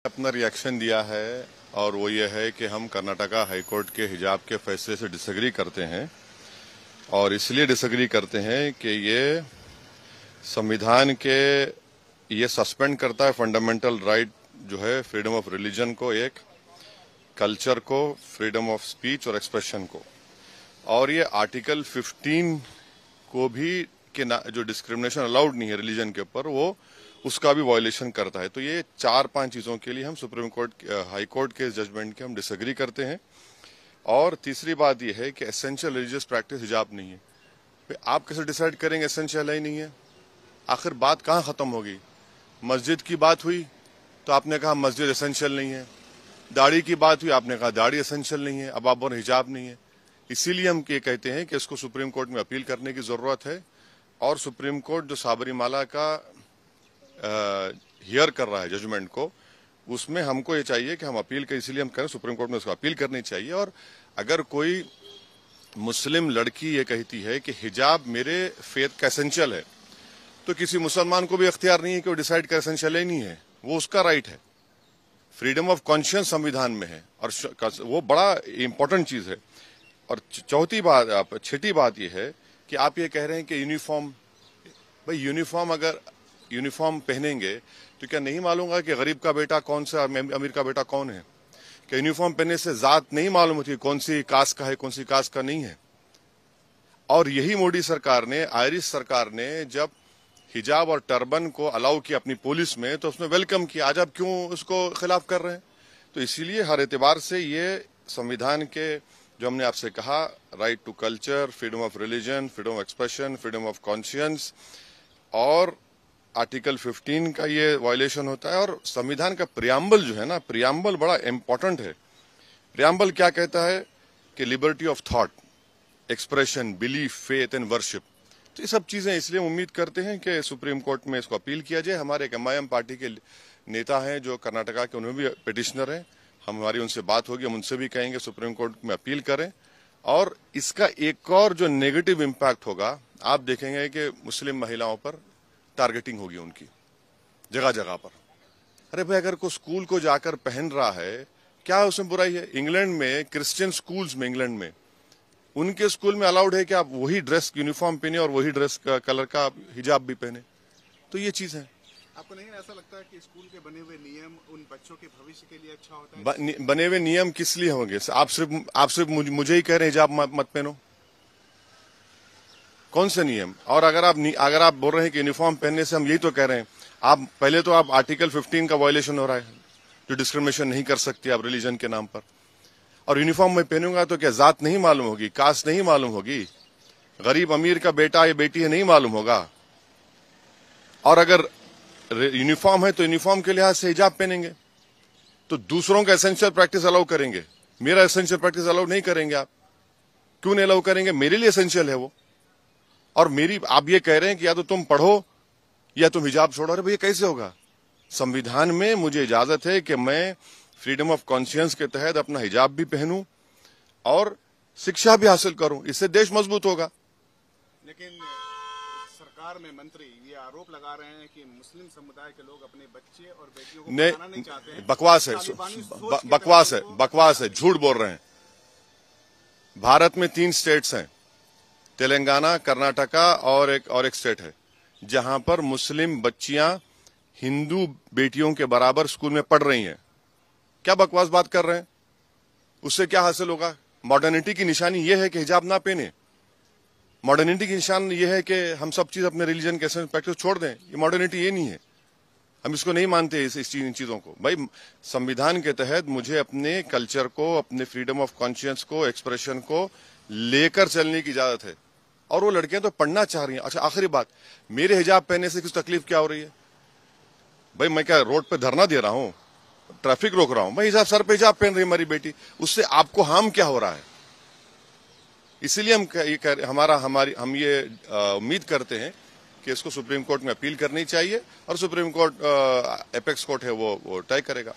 अपना रिएक्शन दिया है और वो ये है कि हम कर्नाटका हाईकोर्ट के हिजाब के फैसले से डिसएग्री करते हैं और इसलिए डिसएग्री करते हैं कि ये संविधान के ये सस्पेंड करता है फंडामेंटल राइट जो है फ्रीडम ऑफ रिलीजन को, एक कल्चर को, फ्रीडम ऑफ स्पीच और एक्सप्रेशन को, और ये आर्टिकल 15 को भी कि जो डिस्क्रिमिनेशन अलाउड नहीं है रिलीजन के ऊपर वो उसका भी वायलेशन करता है। तो ये 4-5 चीजों के लिए हम सुप्रीम कोर्ट हाई कोर्ट के जजमेंट के हम डिसएग्री करते हैं। और तीसरी बात यह है कि एसेंशियल रिलीजियस प्रैक्टिस हिजाब नहीं है। आप कैसे डिसाइड करेंगे एसेंशियल है ही नहीं है? आखिर बात कहाँ खत्म होगी? मस्जिद की बात हुई तो आपने कहा मस्जिद एसेंशियल नहीं है, दाढ़ी की बात हुई आपने कहा दाढ़ी एसेंशियल नहीं है, अब आप बोल हिजाब नहीं है। इसीलिए हम ये कहते हैं कि इसको सुप्रीम कोर्ट में अपील करने की जरूरत है और सुप्रीम कोर्ट जो साबरीमाला का हियर कर रहा है जजमेंट को, उसमें हमको ये चाहिए कि हम अपील करें। इसीलिए हम कहें सुप्रीम कोर्ट में उसको अपील करनी चाहिए। और अगर कोई मुस्लिम लड़की ये कहती है कि हिजाब मेरे फेथ का एसेंशियल है, तो किसी मुसलमान को भी इख्तियार नहीं है कि वो डिसाइड कर एसेंशियल ही नहीं है, वो उसका राइट है। फ्रीडम ऑफ कॉन्शियंस संविधान में है और वो बड़ा इंपॉर्टेंट चीज है। और छठी बात यह है कि आप ये कह रहे हैं कि यूनिफॉर्म, भाई यूनिफॉर्म अगर यूनिफॉर्म पहनेंगे तो क्या नहीं मालूम होगा कि गरीब का बेटा कौन सा, अमीर का बेटा कौन है? क्या यूनिफॉर्म पहनने से जात नहीं मालूम होती कौन सी कास्ट का है, कौन सी कास्ट का नहीं है? और यही मोदी सरकार ने, आयरिश सरकार ने जब हिजाब और टर्बन को अलाउ किया अपनी पुलिस में तो उसमें वेलकम किया। आज आप क्यों उसको खिलाफ कर रहे हैं? तो इसीलिए हर एतबार से ये संविधान के जो हमने आपसे कहा, right to culture, freedom of religion, freedom of expression, freedom of conscience और आर्टिकल 15 का ये वायलेशन होता है। और संविधान का प्रियम्बल जो है ना, प्रियम्बल बड़ा इंपॉर्टेंट है। प्रियम्बल क्या कहता है कि liberty of thought, expression, belief, faith and worship. तो ये सब चीजें, इसलिए उम्मीद करते हैं कि सुप्रीम कोर्ट में इसको अपील किया जाए। हमारे एक MIM पार्टी के नेता हैं जो कर्नाटका के, उन्हें भी पिटिशनर हैं, हमारी उनसे बात होगी, हम उनसे भी कहेंगे सुप्रीम कोर्ट में अपील करें। और इसका एक और जो नेगेटिव इम्पैक्ट होगा, आप देखेंगे कि मुस्लिम महिलाओं पर टारगेटिंग होगी उनकी जगह जगह पर। अरे भाई, अगर कोई स्कूल को जाकर पहन रहा है, क्या उसमें बुराई है? इंग्लैंड में क्रिश्चियन स्कूल्स में, इंग्लैंड में उनके स्कूल में अलाउड है कि आप वही ड्रेस यूनिफॉर्म पहने और वही ड्रेस का कलर का हिजाब भी पहने। तो ये चीज है। आपको नहीं ऐसा लगता है कि स्कूल के बने हुए नियम उन बच्चों के भविष्य के लिए अच्छा होता है? बने हुए नियम किस लिए होंगे? आप सिर्फ मुझे ही कह रहे हैं हिजाब मत पहनो? कौन से नियम? और अगर आप बोल रहे हैं कि यूनिफॉर्म पहनने से हम यही तो कह रहे हैं, आप पहले तो आप आर्टिकल 15 का वायलेशन हो रहा है, जो डिस्क्रिमिनेशन नहीं कर सकती आप रिलीजन के नाम पर। और यूनिफॉर्म में पहनूंगा तो क्या जात नहीं मालूम होगी, कास्ट नहीं मालूम होगी, गरीब अमीर का बेटा या बेटी है नहीं मालूम होगा? और अगर यूनिफॉर्म है तो यूनिफॉर्म के लिहाज से हिजाब पहनेंगे तो दूसरों का एसेंशियल प्रैक्टिस अलाउ करेंगे, मेरा एसेंशियल प्रैक्टिस अलाउ नहीं करेंगे। आप क्यों नहीं अलाउ करेंगे? मेरे लिए एसेंशियल है वो। और आप ये कह रहे हैं कि या तो तुम पढ़ो या तुम हिजाब छोड़ो। अरे भैया, कैसे होगा? संविधान में मुझे इजाजत है कि मैं फ्रीडम ऑफ कॉन्शियंस के तहत अपना हिजाब भी पहनूं और शिक्षा भी हासिल करूं, इससे देश मजबूत होगा। लेकिन सरकार में मंत्री ये आरोप लगा रहे हैं कि मुस्लिम समुदाय के लोग अपने बच्चे और बेटियों को पढ़ाना नहीं चाहते हैं। बकवास है, झूठ बोल रहे हैं। भारत में 3 स्टेट्स हैं, तेलंगाना, कर्नाटका और एक स्टेट है, जहां पर मुस्लिम बच्चियां हिंदू बेटियों के बराबर स्कूल में पढ़ रही हैं। क्या बकवास बात कर रहे हैं? उससे क्या हासिल होगा? मॉडर्निटी की निशानी यह है कि हिजाब ना पहने। मॉडर्निटी की निशान यह है कि हम सब चीज अपने रिलीजन के प्रैक्टिस छोड़ दें। ये मॉडर्निटी ये नहीं है, हम इसको नहीं मानते इन चीजों को। भाई, संविधान के तहत मुझे अपने कल्चर को, अपने फ्रीडम ऑफ कॉन्शियंस को, एक्सप्रेशन को लेकर चलने की इजाजत है। और वो लड़कियां तो पढ़ना चाह रही हैं। अच्छा, आखिरी बात, मेरे हिजाब पहनने से कुछ तकलीफ क्या हो रही है? भाई, मैं क्या रोड पे धरना दे रहा हूं, ट्रैफिक रोक रहा हूं? भाई, हिजाब, सर पे हिजाब पहन रही है हमारी बेटी, उससे आपको हार्म क्या हो रहा है? इसीलिए हम ये उम्मीद करते हैं कि इसको सुप्रीम कोर्ट में अपील करनी चाहिए और सुप्रीम कोर्ट, एपेक्स कोर्ट है वो तय करेगा।